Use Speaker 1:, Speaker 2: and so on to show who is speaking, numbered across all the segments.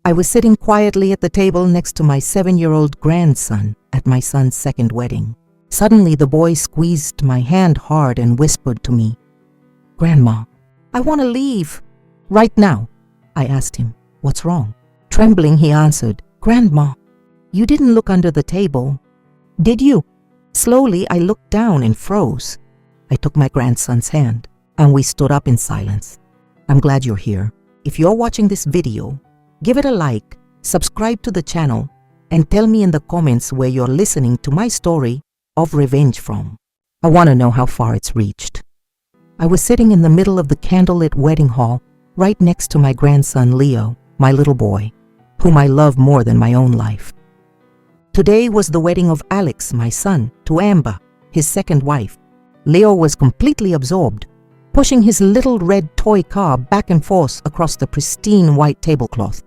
Speaker 1: I was sitting quietly at the table next to my 7-year-old grandson at my son's second wedding. Suddenly, the boy squeezed my hand hard and whispered to me, "Grandma, I want to leave." "Right now?" I asked him. "What's wrong?" Trembling, he answered, "Grandma, you didn't look under the table, did you?" Slowly, I looked down and froze. I took my grandson's hand, and we stood up in silence. I'm glad you're here. If you're watching this video, give it a like, subscribe to the channel, and tell me in the comments where you're listening to my story of revenge from. I want to know how far it's reached. I was sitting in the middle of the candlelit wedding hall, right next to my grandson Leo, my little boy, whom I love more than my own life. Today was the wedding of Alex, my son, to Amber, his second wife. Leo was completely absorbed, pushing his little red toy car back and forth across the pristine white tablecloth.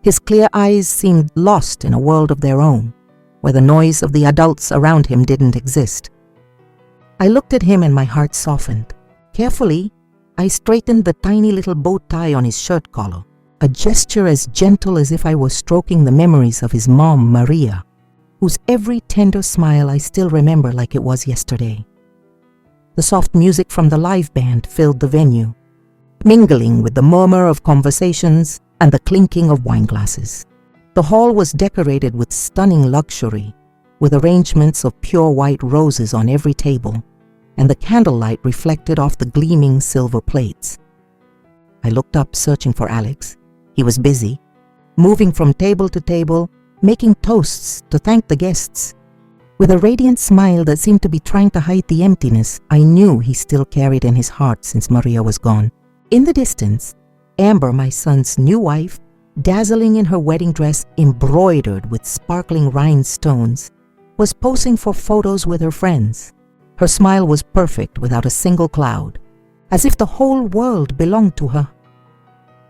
Speaker 1: His clear eyes seemed lost in a world of their own, where the noise of the adults around him didn't exist. I looked at him and my heart softened. Carefully, I straightened the tiny little bow tie on his shirt collar, a gesture as gentle as if I were stroking the memories of his mom, Maria, whose every tender smile I still remember like it was yesterday. The soft music from the live band filled the venue, mingling with the murmur of conversations and the clinking of wine glasses. The hall was decorated with stunning luxury, with arrangements of pure white roses on every table, and the candlelight reflected off the gleaming silver plates. I looked up, searching for Alex. He was busy, moving from table to table, making toasts to thank the guests. With a radiant smile that seemed to be trying to hide the emptiness I knew he still carried in his heart since Maria was gone. In the distance, Amber, my son's new wife, dazzling in her wedding dress embroidered with sparkling rhinestones, was posing for photos with her friends. Her smile was perfect without a single cloud, as if the whole world belonged to her.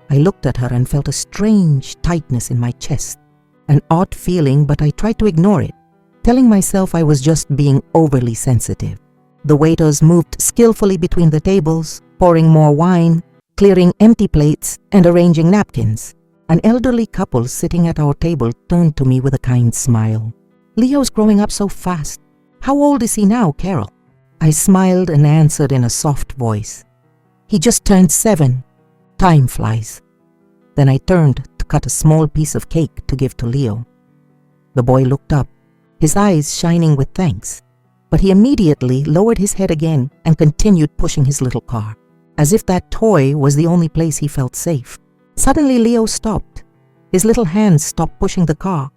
Speaker 1: I looked at her and felt a strange tightness in my chest, an odd feeling, but I tried to ignore it, telling myself I was just being overly sensitive. The waiters moved skillfully between the tables, pouring more wine, clearing empty plates, and arranging napkins. An elderly couple sitting at our table turned to me with a kind smile. "Leo's growing up so fast. How old is he now, Carol?" I smiled and answered in a soft voice, "He just turned 7. Time flies." Then I turned to cut a small piece of cake to give to Leo. The boy looked up, his eyes shining with thanks, but he immediately lowered his head again and continued pushing his little car, as if that toy was the only place he felt safe. Suddenly Leo stopped. His little hands stopped pushing the car,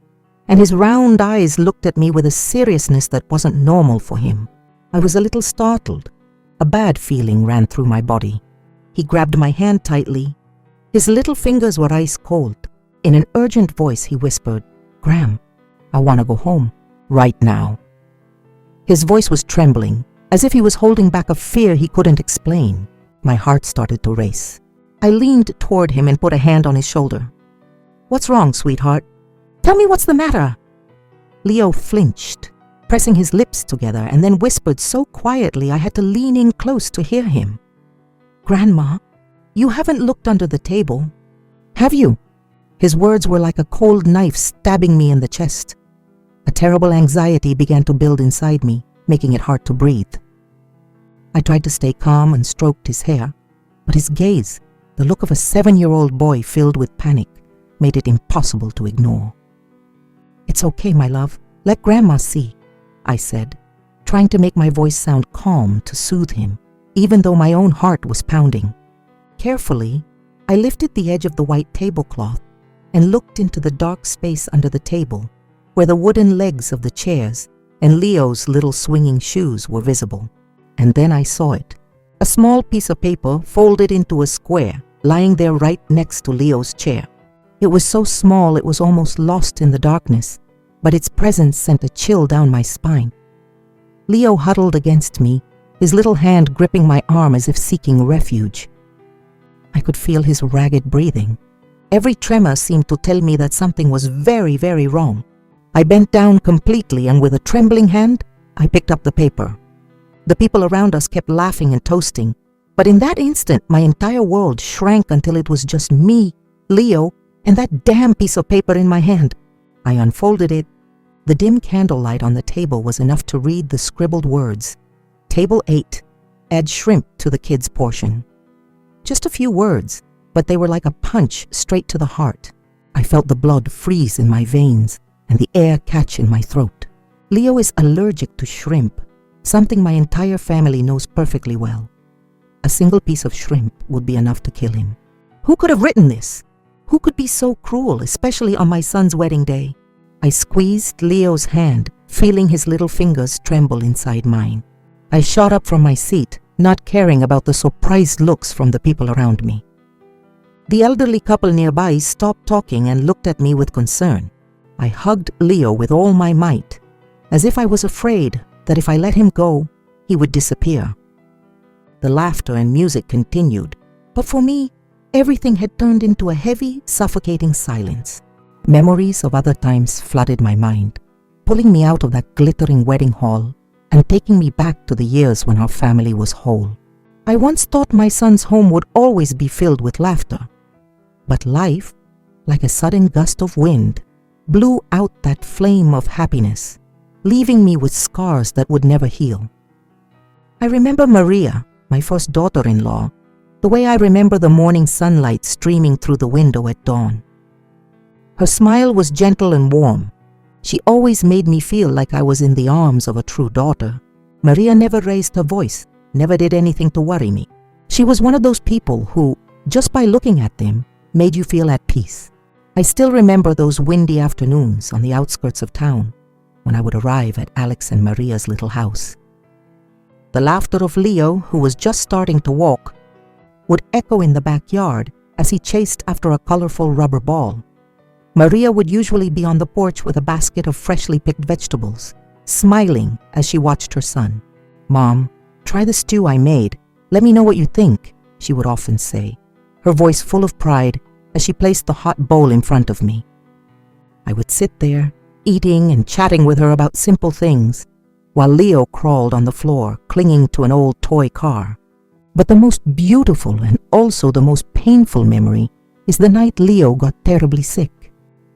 Speaker 1: and his round eyes looked at me with a seriousness that wasn't normal for him. I was a little startled. A bad feeling ran through my body. He grabbed my hand tightly. His little fingers were ice cold. In an urgent voice, he whispered, "Gram, I want to go home, right now." His voice was trembling, as if he was holding back a fear he couldn't explain. My heart started to race. I leaned toward him and put a hand on his shoulder. "What's wrong, sweetheart? Tell me what's the matter." Leo flinched, pressing his lips together, and then whispered so quietly I had to lean in close to hear him. "Grandma, you haven't looked under the table, have you?" His words were like a cold knife stabbing me in the chest. A terrible anxiety began to build inside me, making it hard to breathe. I tried to stay calm and stroked his hair, but his gaze, the look of a 7-year-old boy filled with panic, made it impossible to ignore. "It's okay, my love. Let Grandma see," I said, trying to make my voice sound calm to soothe him, even though my own heart was pounding. Carefully, I lifted the edge of the white tablecloth and looked into the dark space under the table, where the wooden legs of the chairs and Leo's little swinging shoes were visible. And then I saw it. A small piece of paper folded into a square, lying there right next to Leo's chair. It was so small it was almost lost in the darkness, but its presence sent a chill down my spine. Leo huddled against me, his little hand gripping my arm as if seeking refuge. I could feel his ragged breathing. Every tremor seemed to tell me that something was very, very wrong. I bent down completely, and with a trembling hand, I picked up the paper. The people around us kept laughing and toasting, but in that instant my entire world shrank until it was just me, Leo, And that damn piece of paper in my hand. I unfolded it. The dim candlelight on the table was enough to read the scribbled words. Table 8. Add shrimp to the kids' portion. Just a few words, but they were like a punch straight to the heart. I felt the blood freeze in my veins and the air catch in my throat. Leo is allergic to shrimp, something my entire family knows perfectly well. A single piece of shrimp would be enough to kill him. Who could have written this? Who could be so cruel, especially on my son's wedding day? I squeezed Leo's hand, feeling his little fingers tremble inside mine. I shot up from my seat, not caring about the surprised looks from the people around me. The elderly couple nearby stopped talking and looked at me with concern. I hugged Leo with all my might, as if I was afraid that if I let him go, he would disappear. The laughter and music continued, but for me, everything had turned into a heavy, suffocating silence. Memories of other times flooded my mind, pulling me out of that glittering wedding hall and taking me back to the years when our family was whole. I once thought my son's home would always be filled with laughter, but life, like a sudden gust of wind, blew out that flame of happiness, leaving me with scars that would never heal. I remember Maria, my first daughter-in-law, the way I remember the morning sunlight streaming through the window at dawn. Her smile was gentle and warm. She always made me feel like I was in the arms of a true daughter. Maria never raised her voice, never did anything to worry me. She was one of those people who, just by looking at them, made you feel at peace. I still remember those windy afternoons on the outskirts of town when I would arrive at Alex and Maria's little house. The laughter of Leo, who was just starting to walk, would echo in the backyard as he chased after a colorful rubber ball. Maria would usually be on the porch with a basket of freshly picked vegetables, smiling as she watched her son. "Mom, try the stew I made. Let me know what you think," she would often say, her voice full of pride as she placed the hot bowl in front of me. I would sit there, eating and chatting with her about simple things, while Leo crawled on the floor, clinging to an old toy car. But the most beautiful and also the most painful memory is the night Leo got terribly sick.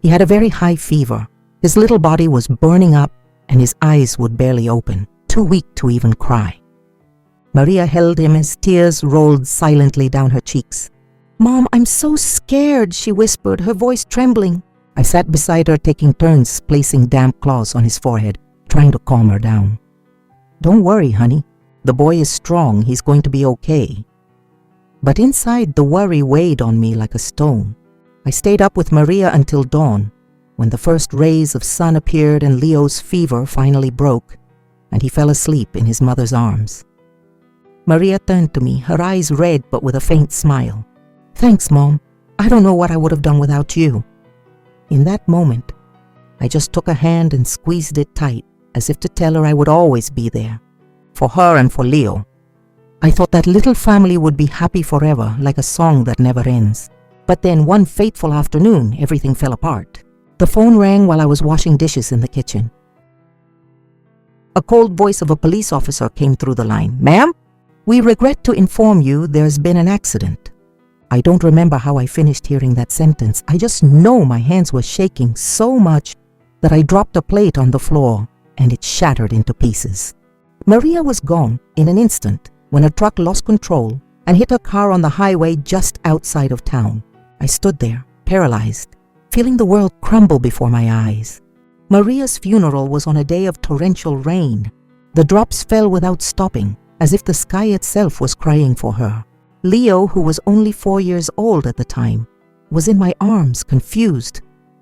Speaker 1: He had a very high fever. His little body was burning up and his eyes would barely open, too weak to even cry. Maria held him as tears rolled silently down her cheeks. "Mom, I'm so scared," she whispered, her voice trembling. I sat beside her, taking turns placing damp claws on his forehead, trying to calm her down. "Don't worry, honey. The boy is strong. He's going to be okay." But inside, the worry weighed on me like a stone. I stayed up with Maria until dawn, when the first rays of sun appeared and Leo's fever finally broke, and he fell asleep in his mother's arms. Maria turned to me, her eyes red but with a faint smile. "Thanks, Mom. I don't know what I would have done without you." In that moment, I just took her hand and squeezed it tight, as if to tell her I would always be there, for her and for Leo. I thought that little family would be happy forever, like a song that never ends. But then one fateful afternoon, everything fell apart. The phone rang while I was washing dishes in the kitchen. A cold voice of a police officer came through the line. "Ma'am, we regret to inform you there's been an accident." I don't remember how I finished hearing that sentence. I just know my hands were shaking so much that I dropped a plate on the floor and it shattered into pieces. Maria was gone in an instant when a truck lost control and hit her car on the highway just outside of town. I stood there, paralyzed, feeling the world crumble before my eyes. Maria's funeral was on a day of torrential rain. The drops fell without stopping, as if the sky itself was crying for her. Leo, who was only 4 years old at the time, was in my arms, confused,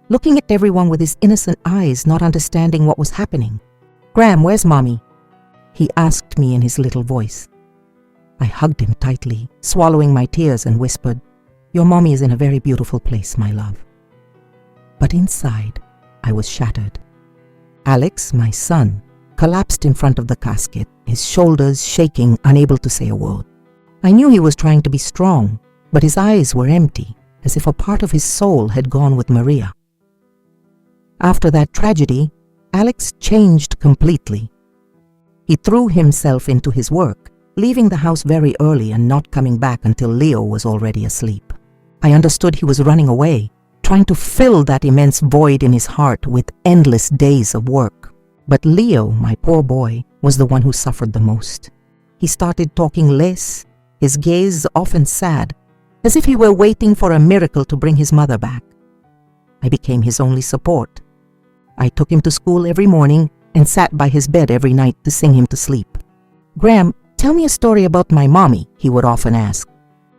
Speaker 1: looking at everyone with his innocent eyes, not understanding what was happening. "Graham, where's Mommy?" he asked me in his little voice. I hugged him tightly, swallowing my tears, and whispered, "Your mommy is in a very beautiful place, my love." But inside, I was shattered. Alex, my son, collapsed in front of the casket, his shoulders shaking, unable to say a word. I knew he was trying to be strong, but his eyes were empty, as if a part of his soul had gone with Maria. After that tragedy, Alex changed completely. He threw himself into his work, leaving the house very early and not coming back until Leo was already asleep. I understood he was running away, trying to fill that immense void in his heart with endless days of work. But Leo, my poor boy, was the one who suffered the most. He started talking less, his gaze often sad, as if he were waiting for a miracle to bring his mother back. I became his only support. I took him to school every morning and sat by his bed every night to sing him to sleep. "Graham, tell me a story about my mommy," he would often ask.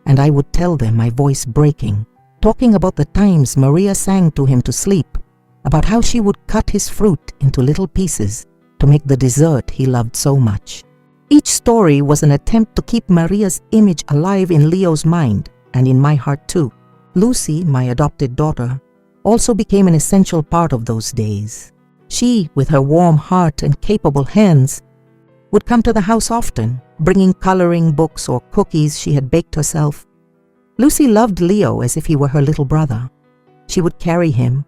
Speaker 1: And I would tell them, my voice breaking, talking about the times Maria sang to him to sleep, about how she would cut his fruit into little pieces to make the dessert he loved so much. Each story was an attempt to keep Maria's image alive in Leo's mind and in my heart too. Lucy, my adopted daughter, also became an essential part of those days. She, with her warm heart and capable hands, would come to the house often, bringing coloring books or cookies she had baked herself. Lucy loved Leo as if he were her little brother. She would carry him,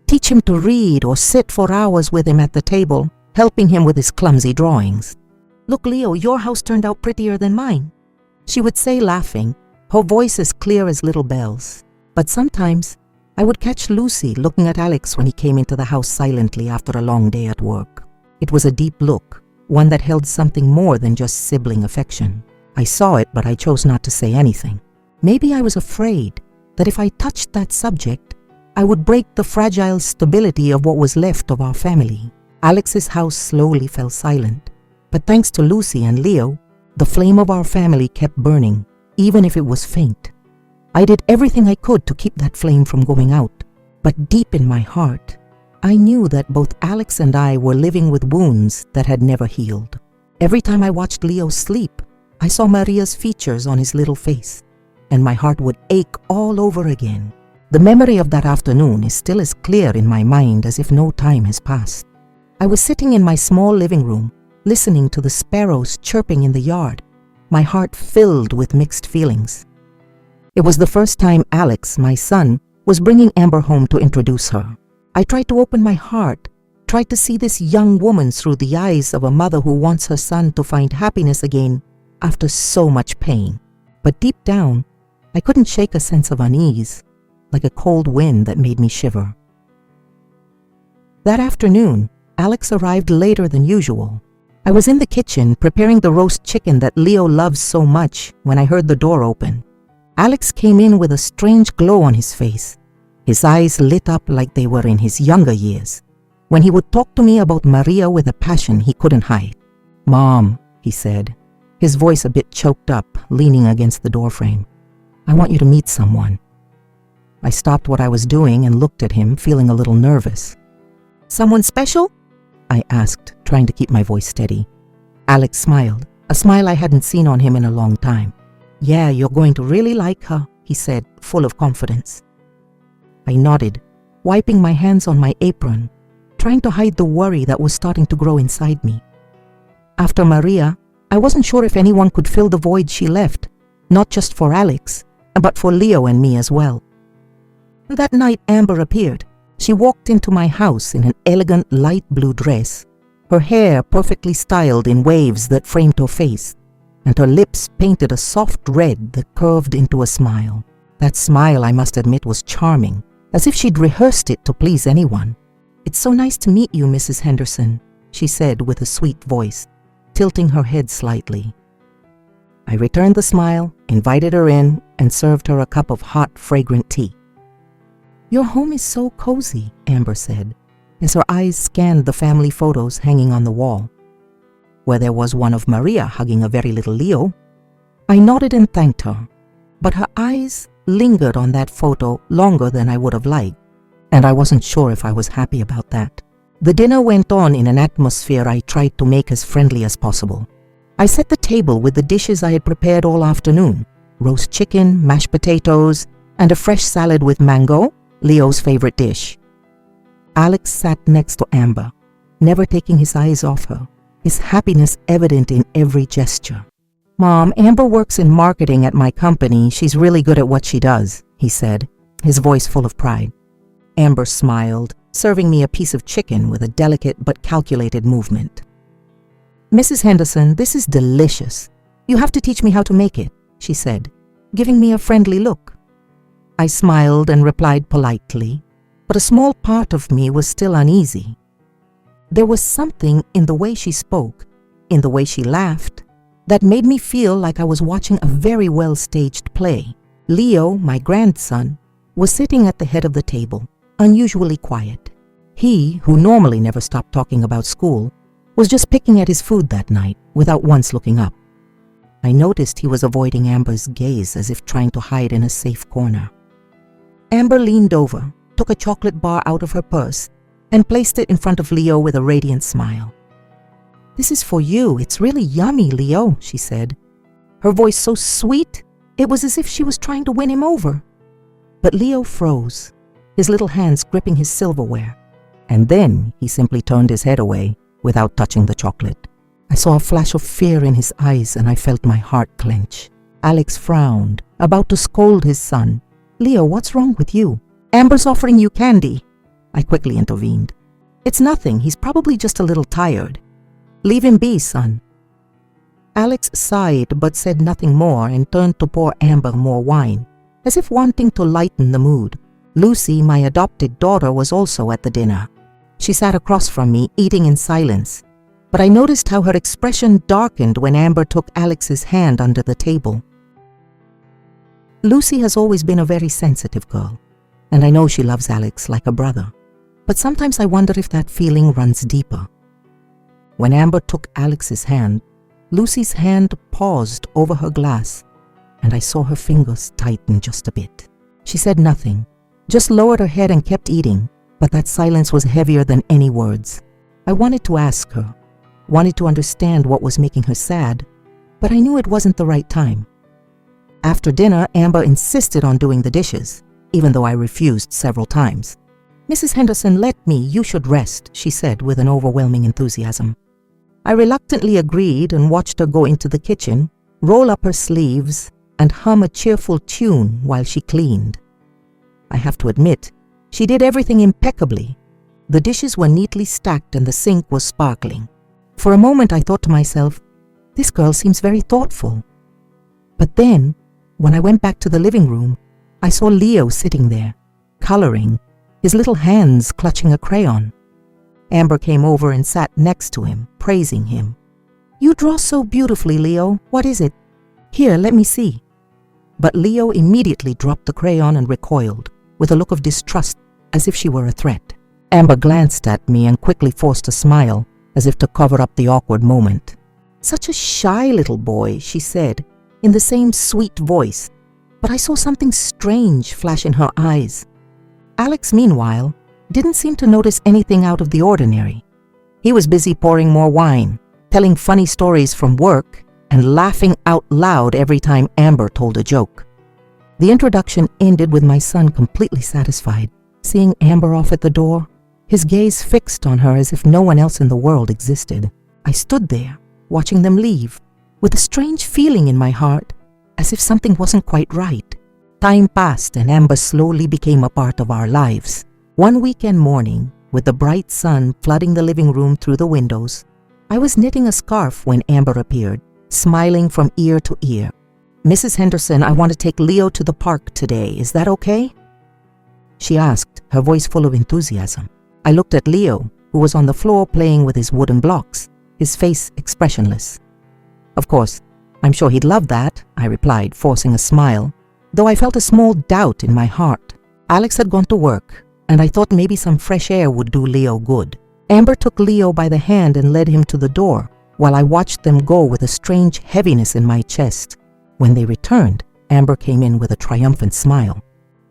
Speaker 1: teach him to read or sit for hours with him at the table, helping him with his clumsy drawings. "Look, Leo, your house turned out prettier than mine," she would say, laughing, her voice as clear as little bells. But sometimes I would catch Lucy looking at Alex when he came into the house silently after a long day at work. It was a deep look, one that held something more than just sibling affection. I saw it, but I chose not to say anything. Maybe I was afraid that if I touched that subject, I would break the fragile stability of what was left of our family. Alex's house slowly fell silent, but thanks to Lucy and Leo, the flame of our family kept burning, even if it was faint. I did everything I could to keep that flame from going out, but deep in my heart, I knew that both Alex and I were living with wounds that had never healed. Every time I watched Leo sleep, I saw Maria's features on his little face, and my heart would ache all over again. The memory of that afternoon is still as clear in my mind as if no time has passed. I was sitting in my small living room, listening to the sparrows chirping in the yard, my heart filled with mixed feelings. It was the first time Alex, my son, was bringing Amber home to introduce her. I tried to open my heart, tried to see this young woman through the eyes of a mother who wants her son to find happiness again after so much pain. But deep down, I couldn't shake a sense of unease, like a cold wind that made me shiver. That afternoon, Alex arrived later than usual. I was in the kitchen preparing the roast chicken that Leo loves so much when I heard the door open. Alex came in with a strange glow on his face. His eyes lit up like they were in his younger years, when he would talk to me about Maria with a passion he couldn't hide. "Mom," he said, his voice a bit choked up, leaning against the doorframe. "I want you to meet someone." I stopped what I was doing and looked at him, feeling a little nervous. "Someone special?" I asked, trying to keep my voice steady. Alex smiled, a smile I hadn't seen on him in a long time. "Yeah, you're going to really like her," he said, full of confidence. I nodded, wiping my hands on my apron, trying to hide the worry that was starting to grow inside me. After Maria, I wasn't sure if anyone could fill the void she left, not just for Alex, but for Leo and me as well. That night Amber appeared. She walked into my house in an elegant light blue dress, her hair perfectly styled in waves that framed her face, and her lips painted a soft red that curved into a smile. That smile, I must admit, was charming, as if she'd rehearsed it to please anyone. "It's so nice to meet you, Mrs. Henderson," she said with a sweet voice, tilting her head slightly. I returned the smile, invited her in, and served her a cup of hot, fragrant tea. "Your home is so cozy," Amber said, as her eyes scanned the family photos hanging on the wall, where there was one of Maria hugging a very little Leo. I nodded and thanked her, but her eyes lingered on that photo longer than I would have liked, and I wasn't sure if I was happy about that. The dinner went on in an atmosphere I tried to make as friendly as possible. I set the table with the dishes I had prepared all afternoon: roast chicken, mashed potatoes, and a fresh salad with mango, Leo's favorite dish. Alex sat next to Amber, never taking his eyes off her, his happiness evident in every gesture. "Mom, Amber works in marketing at my company. She's really good at what she does," he said, his voice full of pride. Amber smiled, serving me a piece of chicken with a delicate but calculated movement. "Mrs. Henderson, this is delicious. You have to teach me how to make it," she said, giving me a friendly look. I smiled and replied politely, but a small part of me was still uneasy. There was something in the way she spoke, in the way she laughed, that made me feel like I was watching a very well-staged play. Leo, my grandson, was sitting at the head of the table, unusually quiet. He, who normally never stopped talking about school, was just picking at his food that night without once looking up. I noticed he was avoiding Amber's gaze as if trying to hide in a safe corner. Amber leaned over, took a chocolate bar out of her purse, and placed it in front of Leo with a radiant smile. "This is for you. It's really yummy, Leo," she said. Her voice so sweet, it was as if she was trying to win him over. But Leo froze, his little hands gripping his silverware, and then he simply turned his head away without touching the chocolate. I saw a flash of fear in his eyes and I felt my heart clench. Alex frowned, about to scold his son. "Leo, what's wrong with you?" "Amber's offering you candy," I quickly intervened. "It's nothing. He's probably just a little tired. Leave him be, son." Alex sighed but said nothing more and turned to pour Amber more wine, as if wanting to lighten the mood. Lucy, my adopted daughter, was also at the dinner. She sat across from me, eating in silence, but I noticed how her expression darkened when Amber took Alex's hand under the table. Lucy has always been a very sensitive girl, and I know she loves Alex like a brother, but sometimes I wonder if that feeling runs deeper. When Amber took Alex's hand, Lucy's hand paused over her glass, and I saw her fingers tighten just a bit. She said nothing, just lowered her head and kept eating, but that silence was heavier than any words. I wanted to ask her, wanted to understand what was making her sad, but I knew it wasn't the right time. After dinner, Amber insisted on doing the dishes, even though I refused several times. "Mrs. Henderson, let me, you should rest," she said with an overwhelming enthusiasm. I reluctantly agreed and watched her go into the kitchen, roll up her sleeves, and hum a cheerful tune while she cleaned. I have to admit, she did everything impeccably. The dishes were neatly stacked and the sink was sparkling. For a moment I thought to myself, this girl seems very thoughtful. But then, when I went back to the living room, I saw Leo sitting there, coloring, his little hands clutching a crayon. Amber came over and sat next to him, praising him. "You draw so beautifully, Leo. What is it? Here, let me see." But Leo immediately dropped the crayon and recoiled, with a look of distrust, as if she were a threat. Amber glanced at me and quickly forced a smile, as if to cover up the awkward moment. "Such a shy little boy," she said, in the same sweet voice, but I saw something strange flash in her eyes. Alex, meanwhile, didn't seem to notice anything out of the ordinary. He was busy pouring more wine, telling funny stories from work, and laughing out loud every time Amber told a joke. The introduction ended with my son completely satisfied, seeing Amber off at the door, his gaze fixed on her as if no one else in the world existed. I stood there, watching them leave, with a strange feeling in my heart, as if something wasn't quite right. Time passed and Amber slowly became a part of our lives. One weekend morning, with the bright sun flooding the living room through the windows, I was knitting a scarf when Amber appeared, smiling from ear to ear. "Mrs. Henderson, I want to take Leo to the park today. Is that okay?" she asked, her voice full of enthusiasm. I looked at Leo, who was on the floor playing with his wooden blocks, his face expressionless. "Of course, I'm sure he'd love that," I replied, forcing a smile, though I felt a small doubt in my heart. Alex had gone to work, and I thought maybe some fresh air would do Leo good. Amber took Leo by the hand and led him to the door, while I watched them go with a strange heaviness in my chest. When they returned, Amber came in with a triumphant smile.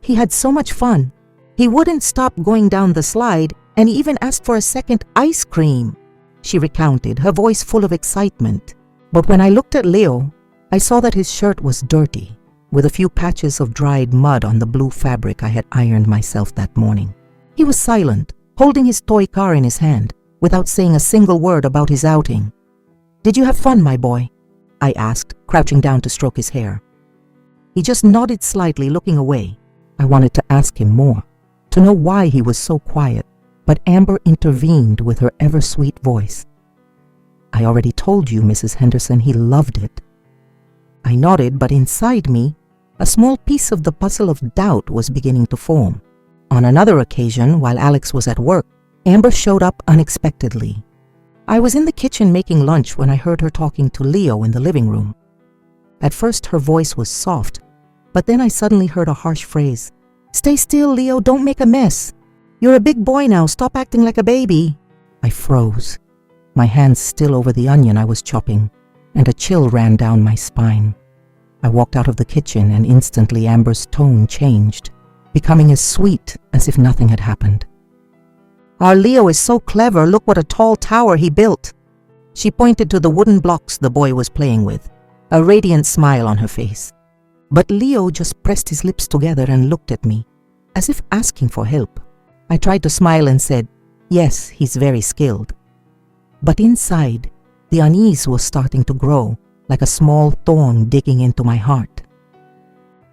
Speaker 1: "He had so much fun. He wouldn't stop going down the slide, and he even asked for a second ice cream," she recounted, her voice full of excitement. But when I looked at Leo, I saw that his shirt was dirty, with a few patches of dried mud on the blue fabric I had ironed myself that morning. He was silent, holding his toy car in his hand, without saying a single word about his outing. "Did you have fun, my boy?" I asked, crouching down to stroke his hair. He just nodded slightly, looking away. I wanted to ask him more, to know why he was so quiet, but Amber intervened with her ever-sweet voice. "I already told you, Mrs. Henderson, he loved it." I nodded, but inside me, A small piece of the puzzle of doubt was beginning to form. On another occasion, while Alex was at work, Amber showed up unexpectedly. I was in the kitchen making lunch when I heard her talking to Leo in the living room. At first, her voice was soft, but then I suddenly heard a harsh phrase. "Stay still, Leo, don't make a mess. You're a big boy now, stop acting like a baby." I froze, my hands still over the onion I was chopping, and a chill ran down my spine. I walked out of the kitchen and instantly Amber's tone changed, becoming as sweet as if nothing had happened. "Our Leo is so clever, look what a tall tower he built." She pointed to the wooden blocks the boy was playing with, a radiant smile on her face. But Leo just pressed his lips together and looked at me, as if asking for help. I tried to smile and said, "Yes, he's very skilled." But inside, the unease was starting to grow, like a small thorn digging into my heart.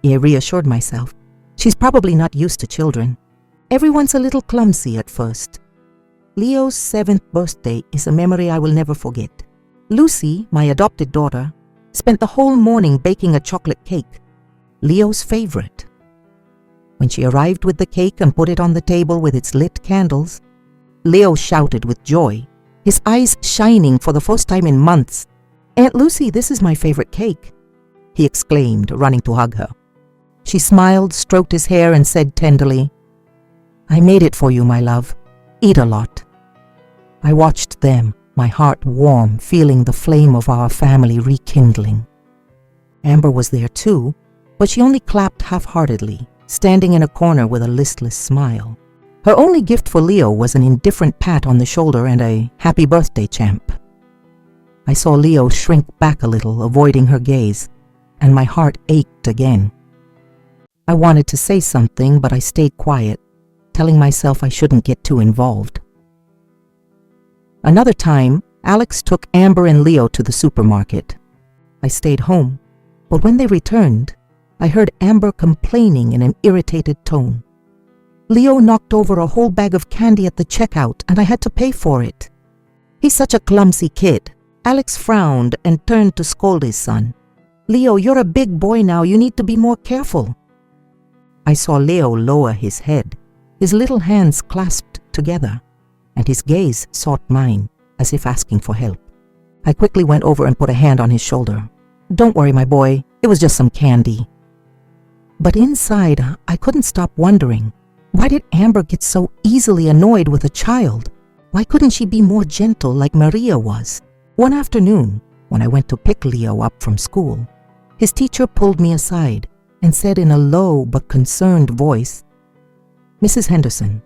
Speaker 1: I reassured myself, she's probably not used to children. Everyone's a little clumsy at first. Leo's 7th birthday is a memory I will never forget. Lucy, my adopted daughter, spent the whole morning baking a chocolate cake, Leo's favorite. When she arrived with the cake and put it on the table with its lit candles, Leo shouted with joy, his eyes shining for the first time in months. "Aunt Lucy, this is my favorite cake," he exclaimed, running to hug her. She smiled, stroked his hair, and said tenderly, "I made it for you, my love. Eat a lot." I watched them, my heart warm, feeling the flame of our family rekindling. Amber was there too, but she only clapped half-heartedly, standing in a corner with a listless smile. Her only gift for Leo was an indifferent pat on the shoulder and a "Happy birthday, champ." I saw Leo shrink back a little, avoiding her gaze, and my heart ached again. I wanted to say something, but I stayed quiet, telling myself I shouldn't get too involved. Another time, Alex took Amber and Leo to the supermarket. I stayed home, but when they returned, I heard Amber complaining in an irritated tone. "Leo knocked over a whole bag of candy at the checkout, and I had to pay for it. He's such a clumsy kid." Alex frowned and turned to scold his son. "Leo, you're a big boy now, you need to be more careful." I saw Leo lower his head, his little hands clasped together, and his gaze sought mine, as if asking for help. I quickly went over and put a hand on his shoulder. "Don't worry, my boy, it was just some candy." But inside, I couldn't stop wondering, why did Amber get so easily annoyed with a child? Why couldn't she be more gentle like Maria was? One afternoon, when I went to pick Leo up from school, his teacher pulled me aside and said in a low but concerned voice, "Mrs. Henderson,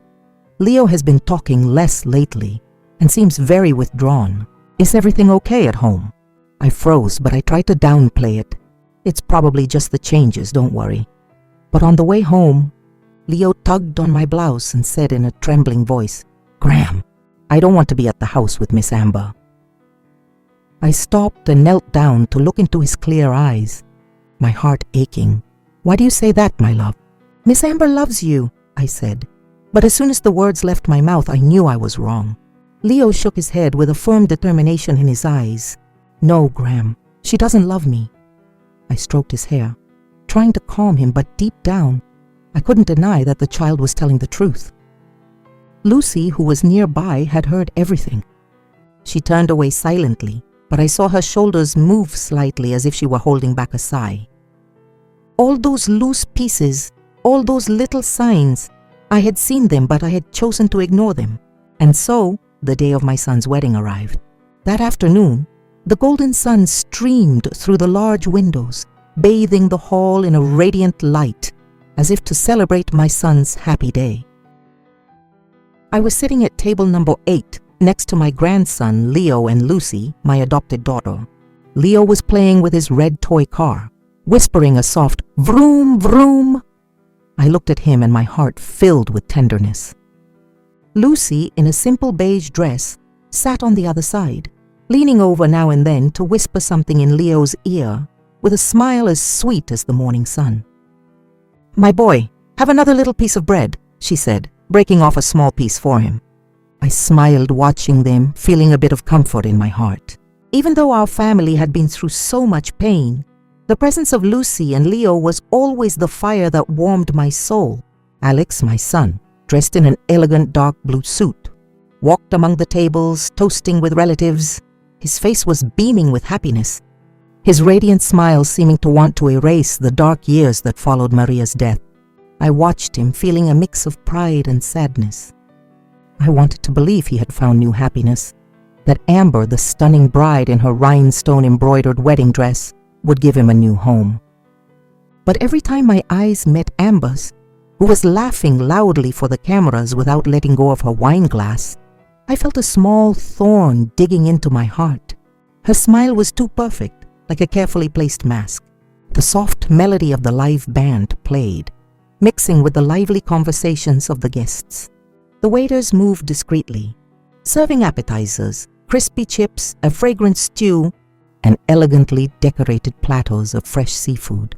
Speaker 1: Leo has been talking less lately and seems very withdrawn. Is everything okay at home?" I froze, but I tried to downplay it. "It's probably just the changes, don't worry." But on the way home, Leo tugged on my blouse and said in a trembling voice, "Graham, I don't want to be at the house with Miss Amber." I stopped and knelt down to look into his clear eyes, my heart aching. "Why do you say that, my love?" "Miss Amber loves you," I said. But as soon as the words left my mouth, I knew I was wrong. Leo shook his head with a firm determination in his eyes. "No, Graham, she doesn't love me." I stroked his hair, trying to calm him, but deep down, I couldn't deny that the child was telling the truth. Lucy, who was nearby, had heard everything. She turned away silently, but I saw her shoulders move slightly as if she were holding back a sigh. All those loose pieces, all those little signs, I had seen them, but I had chosen to ignore them. And so, the day of my son's wedding arrived. That afternoon, the golden sun streamed through the large windows, bathing the hall in a radiant light, as if to celebrate my son's happy day. I was sitting at table number 8, next to my grandson, Leo, and Lucy, my adopted daughter. Leo was playing with his red toy car, whispering a soft "vroom, vroom." I looked at him and my heart filled with tenderness. Lucy, in a simple beige dress, sat on the other side, leaning over now and then to whisper something in Leo's ear, with a smile as sweet as the morning sun. "My boy, have another little piece of bread," she said, breaking off a small piece for him. I smiled watching them, feeling a bit of comfort in my heart. Even though our family had been through so much pain, The presence of Lucy and Leo was always the fire that warmed my soul. Alex, my son, dressed in an elegant dark blue suit, walked among the tables, toasting with relatives. His face was beaming with happiness, his radiant smile seeming to want to erase the dark years that followed Maria's death. I watched him, feeling a mix of pride and sadness. I wanted to believe he had found new happiness, that Amber, the stunning bride in her rhinestone-embroidered wedding dress, would give him a new home. But every time my eyes met Amber's, who was laughing loudly for the cameras without letting go of her wine glass, I felt a small thorn digging into my heart. Her smile was too perfect, like a carefully placed mask. The soft melody of the live band played, mixing with the lively conversations of the guests. The waiters moved discreetly, serving appetizers, crispy chips, a fragrant stew, and elegantly decorated platters of fresh seafood.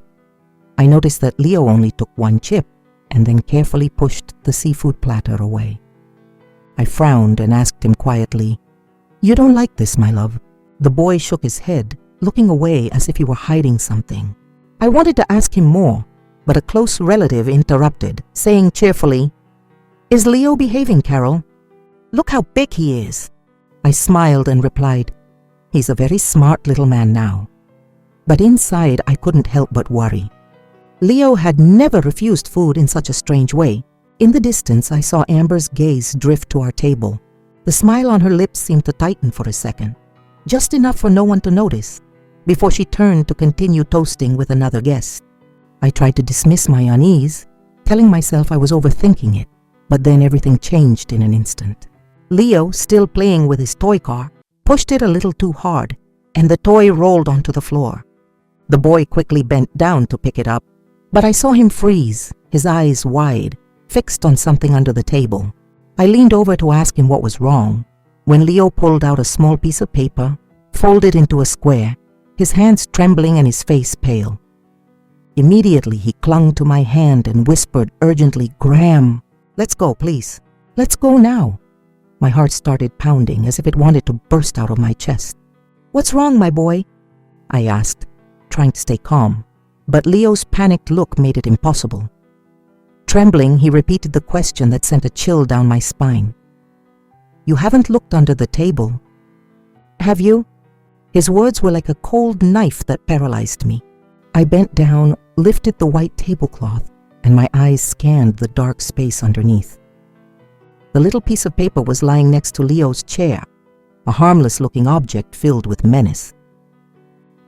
Speaker 1: I noticed that Leo only took one chip and then carefully pushed the seafood platter away. I frowned and asked him quietly, "You don't like this, my love?" The boy shook his head, looking away as if he were hiding something. I wanted to ask him more, but a close relative interrupted, saying cheerfully, "Is Leo behaving, Carol? Look how big he is." I smiled and replied, "He's a very smart little man now." But inside I couldn't help but worry. Leo had never refused food in such a strange way. In the distance I saw Amber's gaze drift to our table. The smile on her lips seemed to tighten for a second, just enough for no one to notice, before she turned to continue toasting with another guest. I tried to dismiss my unease, telling myself I was overthinking it, but then everything changed in an instant. Leo, still playing with his toy car, pushed it a little too hard, and the toy rolled onto the floor. The boy quickly bent down to pick it up, but I saw him freeze, his eyes wide, fixed on something under the table. I leaned over to ask him what was wrong, when Leo pulled out a small piece of paper, folded into a square, his hands trembling and his face pale. Immediately he clung to my hand and whispered urgently, "Graham, let's go, please. Let's go now." My heart started pounding as if it wanted to burst out of my chest. "What's wrong, my boy?" I asked, trying to stay calm, but Leo's panicked look made it impossible. Trembling, he repeated the question that sent a chill down my spine. "You haven't looked under the table, have you?" His words were like a cold knife that paralyzed me. I bent down, lifted the white tablecloth, and my eyes scanned the dark space underneath. The little piece of paper was lying next to Leo's chair, a harmless-looking object filled with menace.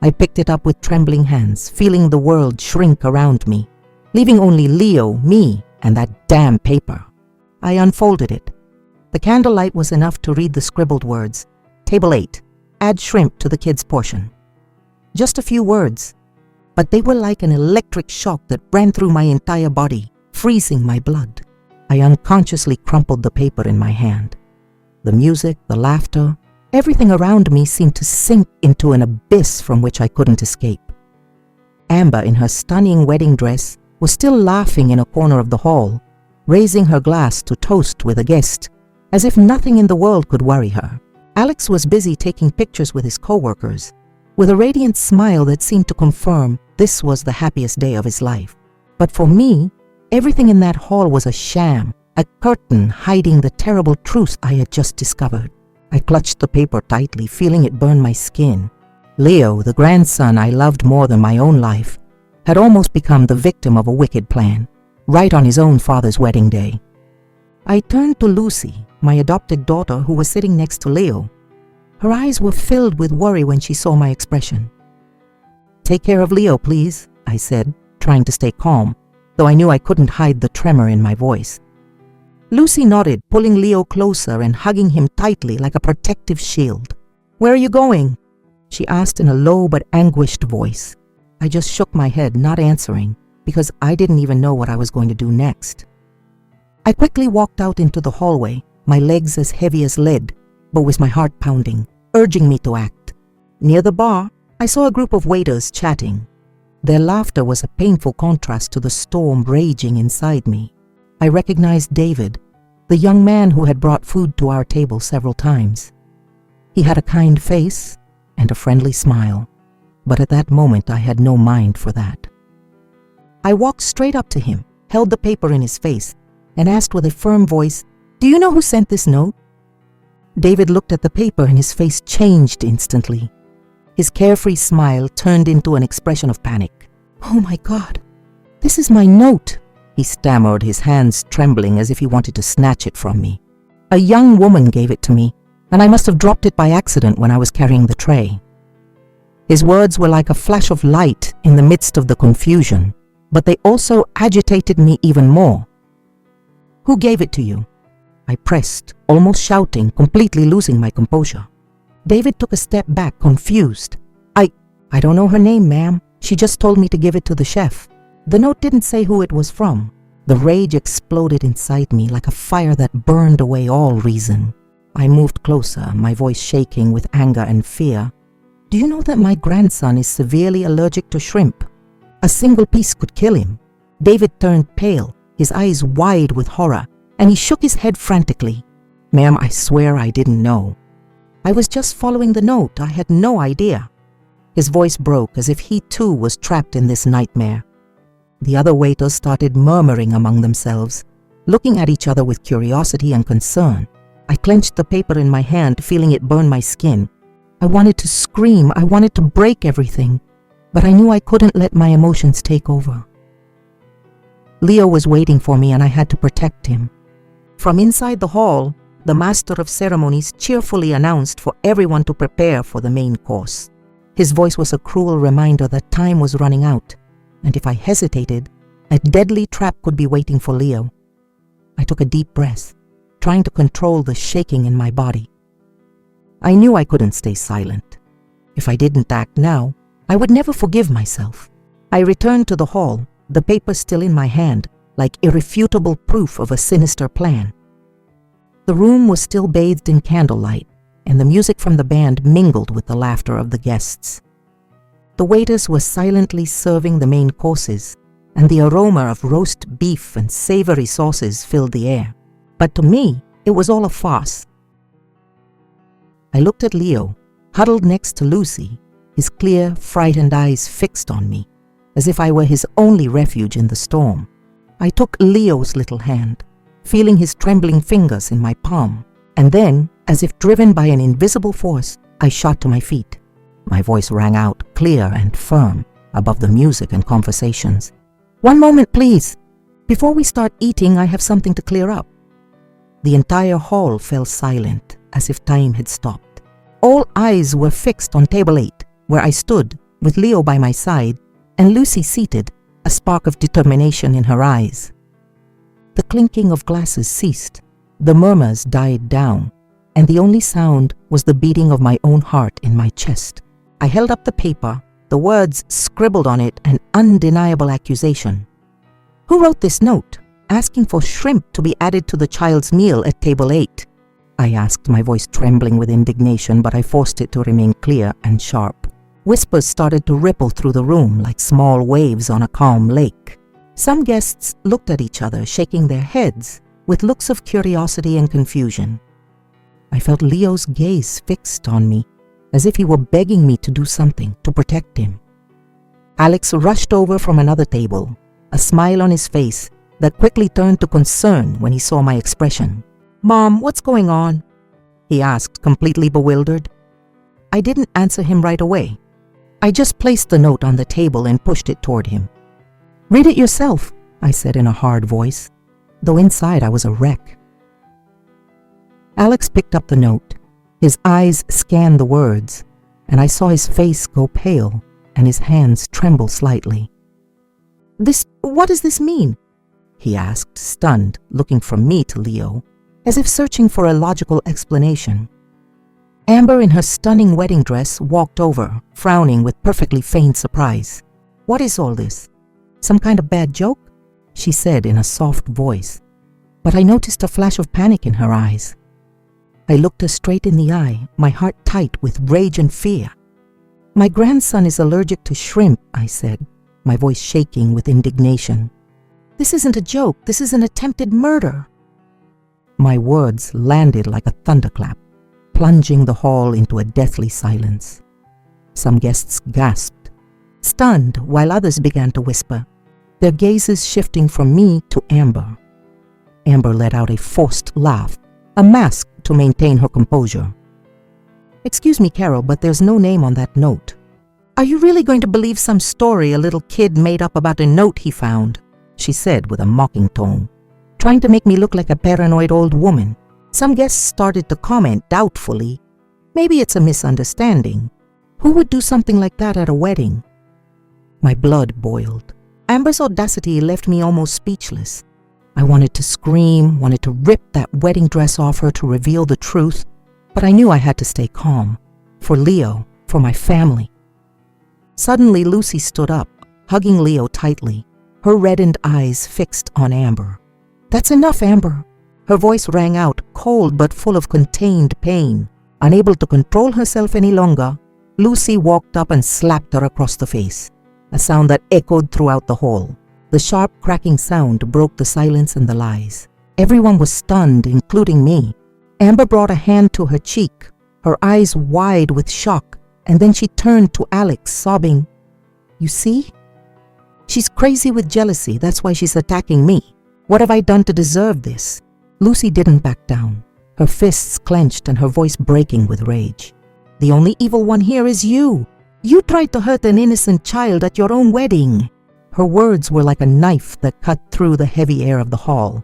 Speaker 1: I picked it up with trembling hands, feeling the world shrink around me, leaving only Leo, me, and that damn paper. I unfolded it. The candlelight was enough to read the scribbled words, "Table 8, add shrimp to the kids' portion." Just a few words, but they were like an electric shock that ran through my entire body, freezing my blood. I unconsciously crumpled the paper in my hand. The music, the laughter, everything around me seemed to sink into an abyss from which I couldn't escape. Amber, in her stunning wedding dress, was still laughing in a corner of the hall, raising her glass to toast with a guest, as if nothing in the world could worry her. Alex was busy taking pictures with his co-workers, with a radiant smile that seemed to confirm this was the happiest day of his life. But for me, everything in that hall was a sham, a curtain hiding the terrible truth I had just discovered. I clutched the paper tightly, feeling it burn my skin. Leo, the grandson I loved more than my own life, had almost become the victim of a wicked plan, right on his own father's wedding day. I turned to Lucy, my adopted daughter, who was sitting next to Leo. Her eyes were filled with worry when she saw my expression. "Take care of Leo, please," I said, trying to stay calm, though I knew I couldn't hide the tremor in my voice. Lucy nodded, pulling Leo closer and hugging him tightly like a protective shield. "Where are you going?" she asked in a low but anguished voice. I just shook my head, not answering, because I didn't even know what I was going to do next. I quickly walked out into the hallway, my legs as heavy as lead, but with my heart pounding, urging me to act. Near the bar, I saw a group of waiters chatting. Their laughter was a painful contrast to the storm raging inside me. I recognized David, the young man who had brought food to our table several times. He had a kind face and a friendly smile. but at that moment I had no mind for that. I walked straight up to him, held the paper in his face, and asked with a firm voice, "Do you know who sent this note?" David looked at the paper and his face changed instantly. His carefree smile turned into an expression of panic. "Oh my God, this is my note," he stammered, his hands trembling as if he wanted to snatch it from me. "A young woman gave it to me, and I must have dropped it by accident when I was carrying the tray." His words were like a flash of light in the midst of the confusion, but they also agitated me even more. "Who gave it to you?" I pressed, almost shouting, completely losing my composure. David took a step back, confused. I don't know her name, ma'am. She just told me to give it to the chef. The note didn't say who it was from." The rage exploded inside me like a fire that burned away all reason. I moved closer, my voice shaking with anger and fear. "Do you know that my grandson is severely allergic to shrimp? A single piece could kill him." David turned pale, his eyes wide with horror, and he shook his head frantically. "Ma'am, I swear I didn't know. I was just following the note. I had no idea." His voice broke as if he too was trapped in this nightmare. The other waiters started murmuring among themselves, looking at each other with curiosity and concern. I clenched the paper in my hand, feeling it burn my skin. I wanted to scream, I wanted to break everything, but I knew I couldn't let my emotions take over. Leo was waiting for me and I had to protect him. From inside the hall, the master of ceremonies cheerfully announced for everyone to prepare for the main course. His voice was a cruel reminder that time was running out, and if I hesitated, a deadly trap could be waiting for Leo. I took a deep breath, trying to control the shaking in my body. I knew I couldn't stay silent. If I didn't act now, I would never forgive myself. I returned to the hall, the paper still in my hand, like irrefutable proof of a sinister plan. The room was still bathed in candlelight, and the music from the band mingled with the laughter of the guests. The waiters were silently serving the main courses, and the aroma of roast beef and savory sauces filled the air. But to me, it was all a farce. I looked at Leo, huddled next to Lucy, his clear, frightened eyes fixed on me, as if I were his only refuge in the storm. I took Leo's little hand, feeling his trembling fingers in my palm, and then, as if driven by an invisible force, I shot to my feet. My voice rang out, clear and firm, above the music and conversations. "One moment, please. Before we start eating, I have something to clear up." The entire hall fell silent, as if time had stopped. All eyes were fixed on table 8, where I stood, with Leo by my side, and Lucy seated, a spark of determination in her eyes. The clinking of glasses ceased, the murmurs died down, and the only sound was the beating of my own heart in my chest. I held up the paper, the words scribbled on it an undeniable accusation. "Who wrote this note, asking for shrimp to be added to the child's meal at table 8? I asked, my voice trembling with indignation, but I forced it to remain clear and sharp. Whispers started to ripple through the room like small waves on a calm lake. Some guests looked at each other, shaking their heads, with looks of curiosity and confusion. I felt Leo's gaze fixed on me, as if he were begging me to do something to protect him. Alex rushed over from another table, a smile on his face that quickly turned to concern when he saw my expression. "Mom, what's going on?" he asked, completely bewildered. I didn't answer him right away. I just placed the note on the table and pushed it toward him. "Read it yourself," I said in a hard voice, though inside I was a wreck. Alex picked up the note. His eyes scanned the words, and I saw his face go pale and his hands tremble slightly. What does this mean?" he asked, stunned, looking from me to Leo, as if searching for a logical explanation. Amber, in her stunning wedding dress, walked over, frowning with perfectly feigned surprise. "What is all this? Some kind of bad joke?" she said in a soft voice, but I noticed a flash of panic in her eyes. I looked her straight in the eye, my heart tight with rage and fear. "My grandson is allergic to shrimp," I said, my voice shaking with indignation. "This isn't a joke, this is an attempted murder." My words landed like a thunderclap, plunging the hall into a deathly silence. Some guests gasped, stunned while others began to whisper, their gazes shifting from me to Amber. Amber let out a forced laugh, a mask to maintain her composure. "Excuse me, Carol, but there's no name on that note." "Are you really going to believe some story a little kid made up about a note he found?" she said with a mocking tone, trying to make me look like a paranoid old woman. Some guests started to comment doubtfully. Maybe it's a misunderstanding. Who would do something like that at a wedding? My blood boiled. Amber's audacity left me almost speechless. I wanted to scream, wanted to rip that wedding dress off her to reveal the truth, but I knew I had to stay calm. For Leo, for my family. Suddenly, Lucy stood up, hugging Leo tightly, her reddened eyes fixed on Amber. "That's enough, Amber." Her voice rang out, cold but full of contained pain. Unable to control herself any longer, Lucy walked up and slapped her across the face, a sound that echoed throughout the hall. The sharp cracking sound broke the silence and the lies. Everyone was stunned, including me. Amber brought a hand to her cheek, her eyes wide with shock, and then she turned to Alex, sobbing, "You see? She's crazy with jealousy, that's why she's attacking me. What have I done to deserve this?" Lucy didn't back down, her fists clenched and her voice breaking with rage. "The only evil one here is you. You tried to hurt an innocent child at your own wedding." Her words were like a knife that cut through the heavy air of the hall.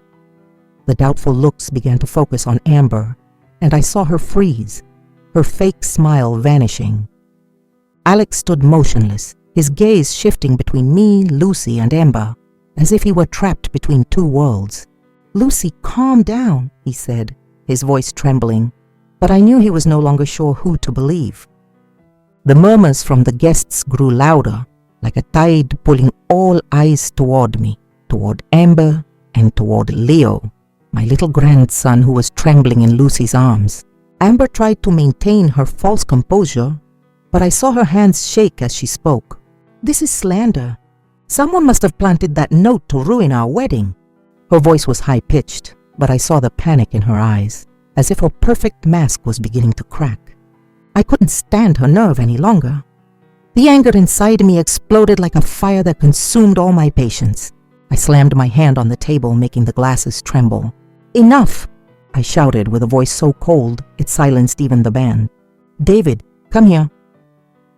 Speaker 1: The doubtful looks began to focus on Amber, and I saw her freeze, her fake smile vanishing. Alex stood motionless, his gaze shifting between me, Lucy, and Amber, as if he were trapped between two worlds. "Lucy, calm down," he said, his voice trembling, but I knew he was no longer sure who to believe. The murmurs from the guests grew louder, like a tide pulling all eyes toward me, toward Amber, and toward Leo, my little grandson who was trembling in Lucy's arms. Amber tried to maintain her false composure, but I saw her hands shake as she spoke. "This is slander. Someone must have planted that note to ruin our wedding." Her voice was high-pitched, but I saw the panic in her eyes, as if her perfect mask was beginning to crack. I couldn't stand her nerve any longer. The anger inside me exploded like a fire that consumed all my patience. I slammed my hand on the table, making the glasses tremble. "Enough!" I shouted with a voice so cold it silenced even the band. "David, come here."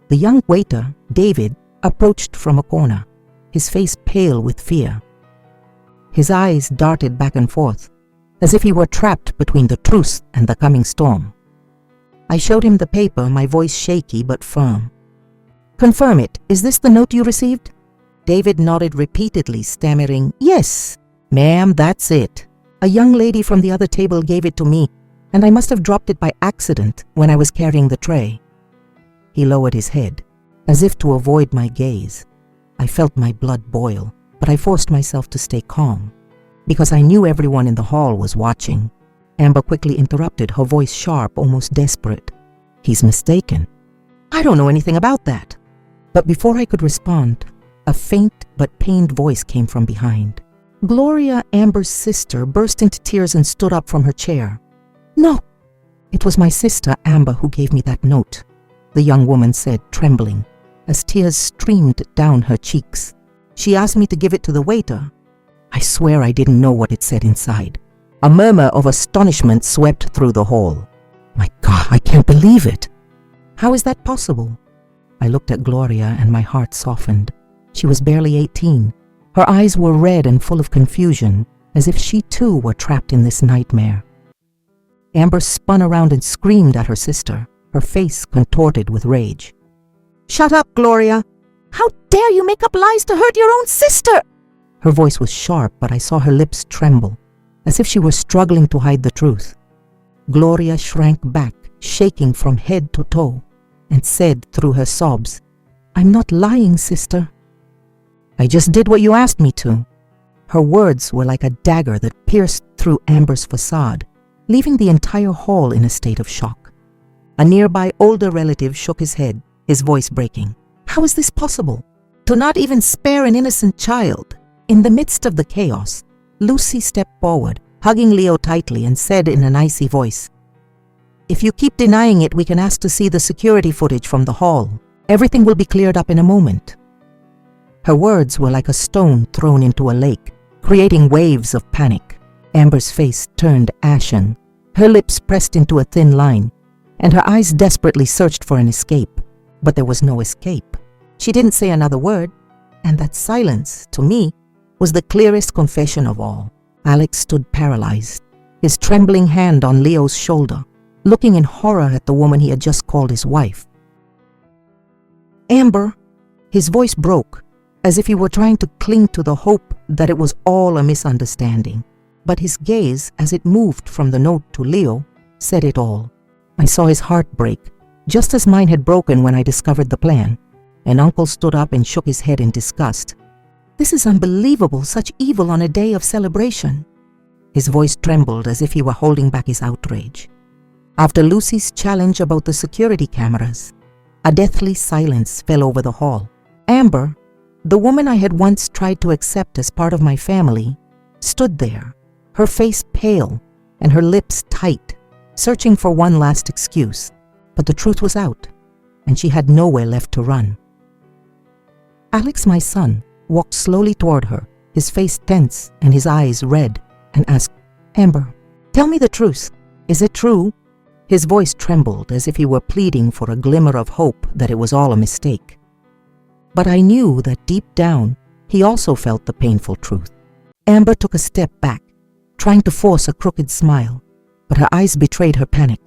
Speaker 1: The young waiter, David, approached from a corner, his face pale with fear. His eyes darted back and forth, as if he were trapped between the truth and the coming storm. I showed him the paper, my voice shaky but firm. "Confirm it. Is this the note you received?" David nodded repeatedly, stammering, "Yes, ma'am, that's it. A young lady from the other table gave it to me, and I must have dropped it by accident when I was carrying the tray." He lowered his head, as if to avoid my gaze. I felt my blood boil, but I forced myself to stay calm, because I knew everyone in the hall was watching. Amber quickly interrupted, her voice sharp, almost desperate. "He's mistaken. I don't know anything about that." But before I could respond, a faint but pained voice came from behind. Gloria, Amber's sister, burst into tears and stood up from her chair. "No, it was my sister, Amber, who gave me that note," the young woman said, trembling, as tears streamed down her cheeks. "She asked me to give it to the waiter." I swear I didn't know what it said inside. A murmur of astonishment swept through the hall. "My God, I can't believe it. How is that possible?" I looked at Gloria and my heart softened. She was barely 18. Her eyes were red and full of confusion, as if she too were trapped in this nightmare. Amber spun around and screamed at her sister, her face contorted with rage. "Shut up, Gloria! How dare you make up lies to hurt your own sister?" Her voice was sharp, but I saw her lips tremble, as if she were struggling to hide the truth. Gloria shrank back, shaking from head to toe, and said through her sobs, "I'm not lying, sister. I just did what you asked me to." Her words were like a dagger that pierced through Amber's facade, leaving the entire hall in a state of shock. A nearby older relative shook his head, his voice breaking. "How is this possible? To not even spare an innocent child?" In the midst of the chaos, Lucy stepped forward, hugging Leo tightly, and said in an icy voice, "If you keep denying it, we can ask to see the security footage from the hall. Everything will be cleared up in a moment." Her words were like a stone thrown into a lake, creating waves of panic. Amber's face turned ashen, her lips pressed into a thin line, and her eyes desperately searched for an escape. But there was no escape. She didn't say another word, and that silence, to me, was the clearest confession of all. Alex stood paralyzed, his trembling hand on Leo's shoulder, looking in horror at the woman he had just called his wife. "Amber," his voice broke, as if he were trying to cling to the hope that it was all a misunderstanding. But his gaze, as it moved from the note to Leo, said it all. I saw his heart break, just as mine had broken when I discovered the plan, and Uncle stood up and shook his head in disgust. "This is unbelievable, such evil on a day of celebration." His voice trembled as if he were holding back his outrage. After Lucy's challenge about the security cameras, a deathly silence fell over the hall. Amber, the woman I had once tried to accept as part of my family, stood there, her face pale and her lips tight, searching for one last excuse. But the truth was out, and she had nowhere left to run. Alex, my son, walked slowly toward her, his face tense and his eyes red, and asked, "Amber, tell me the truth. Is it true?" His voice trembled as if he were pleading for a glimmer of hope that it was all a mistake. But I knew that deep down, he also felt the painful truth. Amber took a step back, trying to force a crooked smile, but her eyes betrayed her panic.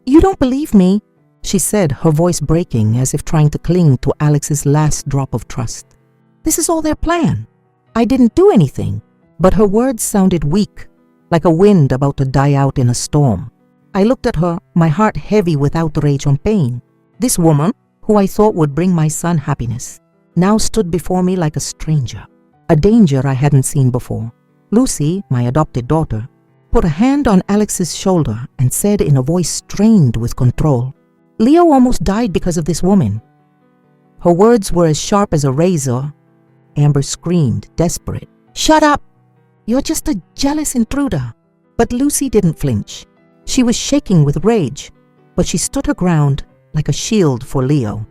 Speaker 1: You don't believe me," she said, her voice breaking as if trying to cling to Alex's last drop of trust. "This is all their plan. I didn't do anything." But her words sounded weak, like a wind about to die out in a storm. I looked at her, my heart heavy with outrage and pain. This woman, who I thought would bring my son happiness, now stood before me like a stranger, a danger I hadn't seen before. Lucy, my adopted daughter, put a hand on Alex's shoulder and said in a voice strained with control, "Leo almost died because of this woman." Her words were as sharp as a razor. Amber screamed, desperate, "Shut up! You're just a jealous intruder." But Lucy didn't flinch. She was shaking with rage, but she stood her ground like a shield for Leo.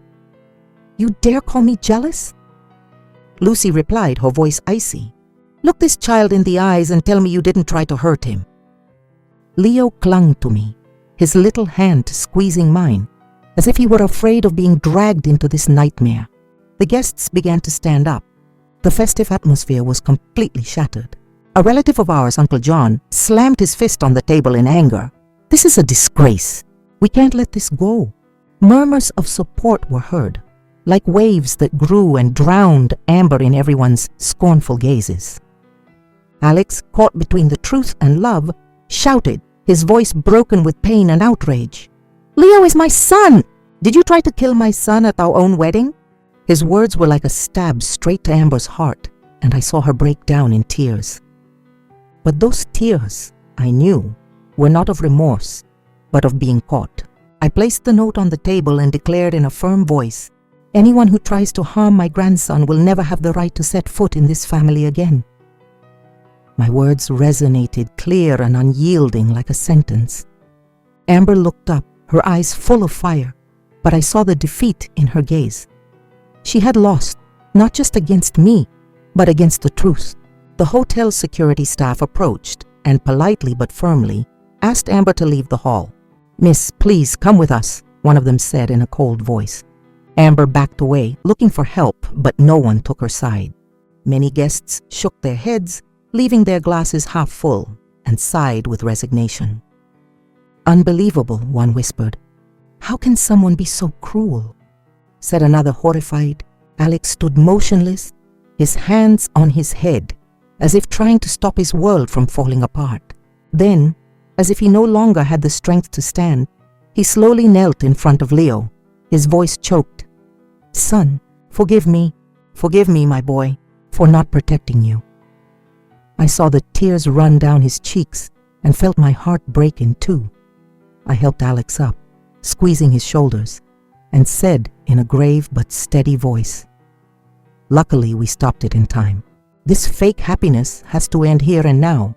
Speaker 1: "You dare call me jealous?" Lucy replied, her voice icy. "Look this child in the eyes and tell me you didn't try to hurt him." Leo clung to me, his little hand squeezing mine, as if he were afraid of being dragged into this nightmare. The guests began to stand up. The festive atmosphere was completely shattered. A relative of ours, Uncle John, slammed his fist on the table in anger. "This is a disgrace. We can't let this go." Murmurs of support were heard, like waves that grew and drowned Amber in everyone's scornful gazes. Alex, caught between the truth and love, shouted, his voice broken with pain and outrage. "Leo is my son! Did you try to kill my son at our own wedding?" His words were like a stab straight to Amber's heart, and I saw her break down in tears. But those tears, I knew, were not of remorse, but of being caught. I placed the note on the table and declared in a firm voice, "Anyone who tries to harm my grandson will never have the right to set foot in this family again." My words resonated clear and unyielding like a sentence. Amber looked up, her eyes full of fire, but I saw the defeat in her gaze. She had lost, not just against me, but against the truth. The hotel security staff approached and politely but firmly asked Amber to leave the hall. "Miss, please come with us," one of them said in a cold voice. Amber backed away, looking for help, but no one took her side. Many guests shook their heads, leaving their glasses half full, and sighed with resignation. "Unbelievable," one whispered. "How can someone be so cruel?" Said another, horrified. Alex stood motionless, his hands on his head, as if trying to stop his world from falling apart. Then, as if he no longer had the strength to stand, he slowly knelt in front of Leo, his voice choked. "Son, forgive me, my boy, for not protecting you." I saw the tears run down his cheeks and felt my heart break in two. I helped Alex up, squeezing his shoulders, and said in a grave but steady voice, "Luckily we stopped it in time. This fake happiness has to end here and now."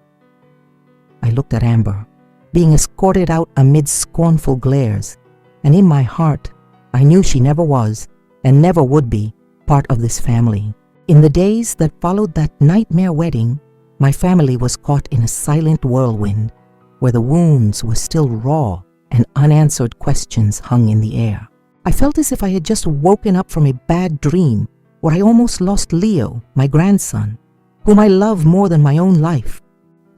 Speaker 1: I looked at Amber, being escorted out amid scornful glares, and in my heart I knew she never was and never would be part of this family. In the days that followed that nightmare wedding, my family was caught in a silent whirlwind where the wounds were still raw and unanswered questions hung in the air. I felt as if I had just woken up from a bad dream where I almost lost Leo, my grandson, whom I love more than my own life.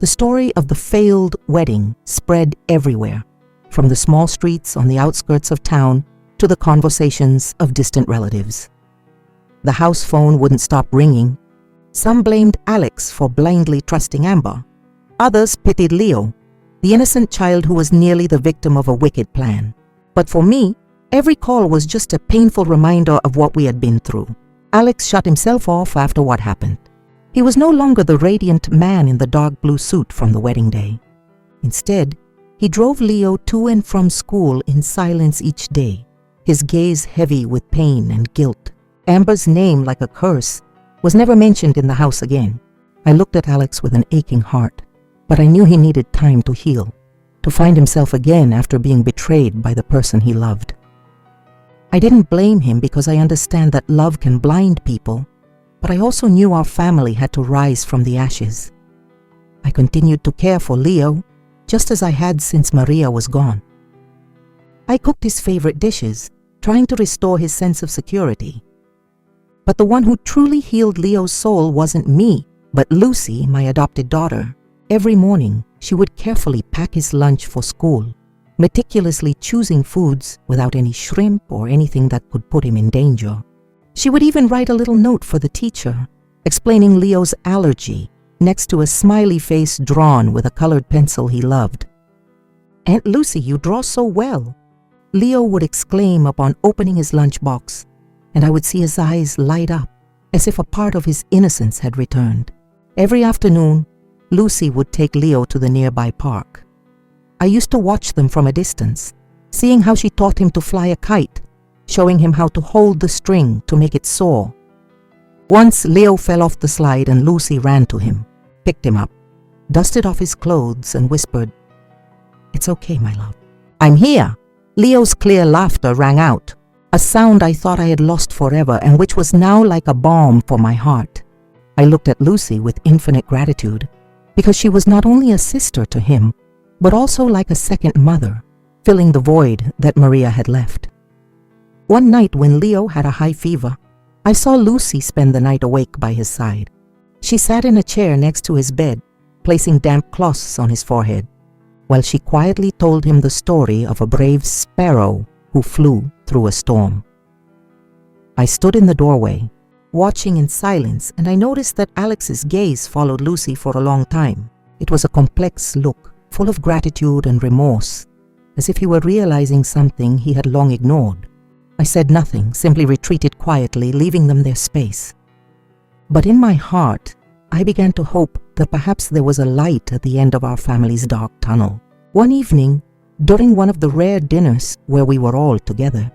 Speaker 1: The story of the failed wedding spread everywhere, from the small streets on the outskirts of town to the conversations of distant relatives. The house phone wouldn't stop ringing. Some blamed Alex for blindly trusting Amber. Others pitied Leo, the innocent child who was nearly the victim of a wicked plan. But for me, every call was just a painful reminder of what we had been through. Alex shut himself off after what happened. He was no longer the radiant man in the dark blue suit from the wedding day. Instead, he drove Leo to and from school in silence each day, his gaze heavy with pain and guilt. Amber's name, like a curse, was never mentioned in the house again. I looked at Alex with an aching heart, but I knew he needed time to heal, to find himself again after being betrayed by the person he loved. I didn't blame him because I understand that love can blind people, but I also knew our family had to rise from the ashes. I continued to care for Leo, just as I had since Maria was gone. I cooked his favorite dishes, trying to restore his sense of security. But the one who truly healed Leo's soul wasn't me, but Lucy, my adopted daughter. Every morning, she would carefully pack his lunch for school, meticulously choosing foods without any shrimp or anything that could put him in danger. She would even write a little note for the teacher, explaining Leo's allergy next to a smiley face drawn with a colored pencil he loved. "Aunt Lucy, you draw so well," Leo would exclaim upon opening his lunchbox, and I would see his eyes light up as if a part of his innocence had returned. Every afternoon, Lucy would take Leo to the nearby park. I used to watch them from a distance, seeing how she taught him to fly a kite, showing him how to hold the string to make it soar. Once Leo fell off the slide and Lucy ran to him, picked him up, dusted off his clothes and whispered, "It's okay, my love. I'm here." Leo's clear laughter rang out, a sound I thought I had lost forever and which was now like a balm for my heart. I looked at Lucy with infinite gratitude because she was not only a sister to him, but also like a second mother, filling the void that Maria had left. One night when Leo had a high fever, I saw Lucy spend the night awake by his side. She sat in a chair next to his bed, placing damp cloths on his forehead, while she quietly told him the story of a brave sparrow who flew through a storm. I stood in the doorway, watching in silence, and I noticed that Alex's gaze followed Lucy for a long time. It was a complex look, full of gratitude and remorse, as if he were realizing something he had long ignored. I said nothing, simply retreated quietly, leaving them their space. But in my heart, I began to hope that perhaps there was a light at the end of our family's dark tunnel. One evening, during one of the rare dinners where we were all together,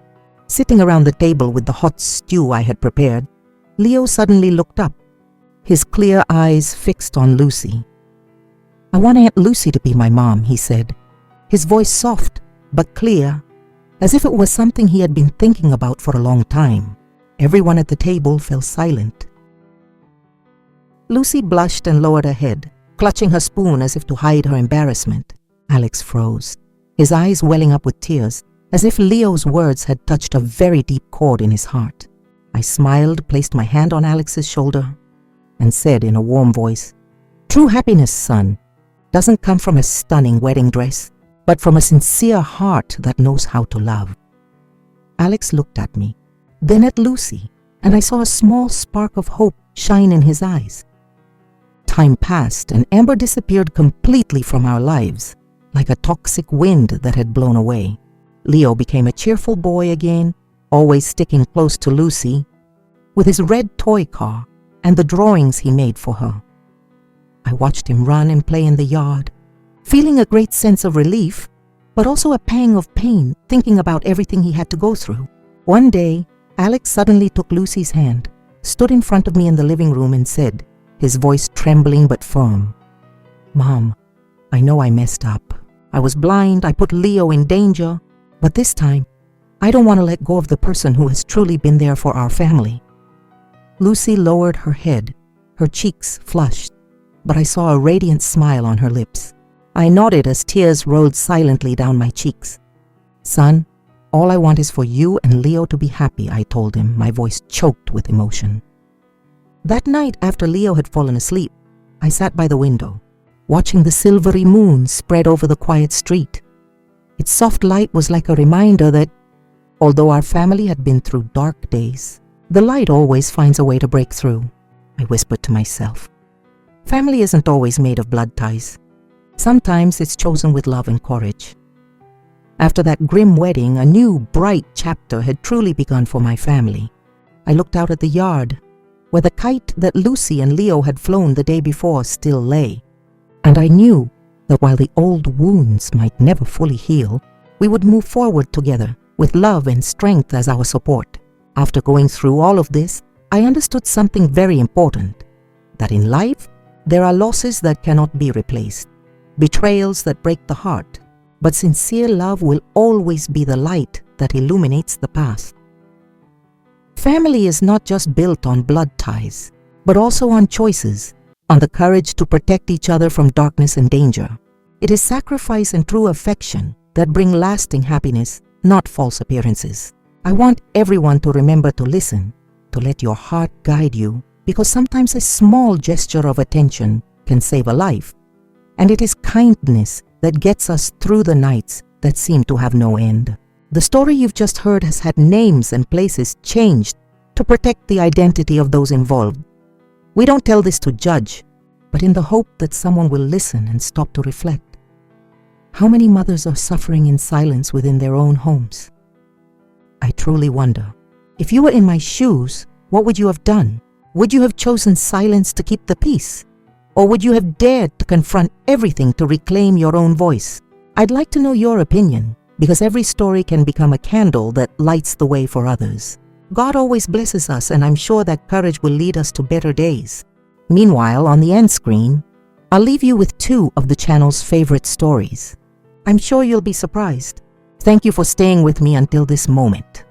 Speaker 1: sitting around the table with the hot stew I had prepared, Leo suddenly looked up, his clear eyes fixed on Lucy. "I want Aunt Lucy to be my mom," he said, his voice soft but clear, as if it was something he had been thinking about for a long time. Everyone at the table fell silent. Lucy blushed and lowered her head, clutching her spoon as if to hide her embarrassment. Alex froze, his eyes welling up with tears, as if Leo's words had touched a very deep chord in his heart. I smiled, placed my hand on Alex's shoulder, and said in a warm voice, "True happiness, son, doesn't come from a stunning wedding dress, but from a sincere heart that knows how to love." Alex looked at me, then at Lucy, and I saw a small spark of hope shine in his eyes. Time passed, and Amber disappeared completely from our lives, like a toxic wind that had blown away. Leo became a cheerful boy again, always sticking close to Lucy, with his red toy car and the drawings he made for her. I watched him run and play in the yard, feeling a great sense of relief, but also a pang of pain thinking about everything he had to go through. One day, Alex suddenly took Lucy's hand, stood in front of me in the living room and said, his voice trembling but firm, "Mom, I know I messed up. I was blind, I put Leo in danger, but this time, I don't want to let go of the person who has truly been there for our family. Lucy lowered her head, her cheeks flushed, but I saw a radiant smile on her lips. I nodded as tears rolled silently down my cheeks. "Son, all I want is for you and Leo to be happy," I told him, my voice choked with emotion. That night, after Leo had fallen asleep, I sat by the window, watching the silvery moon spread over the quiet street. Its soft light was like a reminder that, although our family had been through dark days, the light always finds a way to break through. I whispered to myself. Family isn't always made of blood ties. Sometimes it's chosen with love and courage. After that grim wedding, a new, bright chapter had truly begun for my family. I looked out at the yard, where the kite that Lucy and Leo had flown the day before still lay, and I knew that while the old wounds might never fully heal, we would move forward together with love and strength as our support. After going through all of this, I understood something very important, that in life, there are losses that cannot be replaced, betrayals that break the heart, but sincere love will always be the light that illuminates the path. Family is not just built on blood ties, but also on choices, on the courage to protect each other from darkness and danger. It is sacrifice and true affection that bring lasting happiness, not false appearances. I want everyone to remember to listen, to let your heart guide you, because sometimes a small gesture of attention can save a life. And it is kindness that gets us through the nights that seem to have no end. The story you've just heard has had names and places changed to protect the identity of those involved. We don't tell this to judge, but in the hope that someone will listen and stop to reflect. How many mothers are suffering in silence within their own homes? I truly wonder, if you were in my shoes, what would you have done? Would you have chosen silence to keep the peace? Or would you have dared to confront everything to reclaim your own voice? I'd like to know your opinion, because every story can become a candle that lights the way for others. God always blesses us, and I'm sure that courage will lead us to better days. Meanwhile, on the end screen, I'll leave you with 2 of the channel's favorite stories. I'm sure you'll be surprised. Thank you for staying with me until this moment.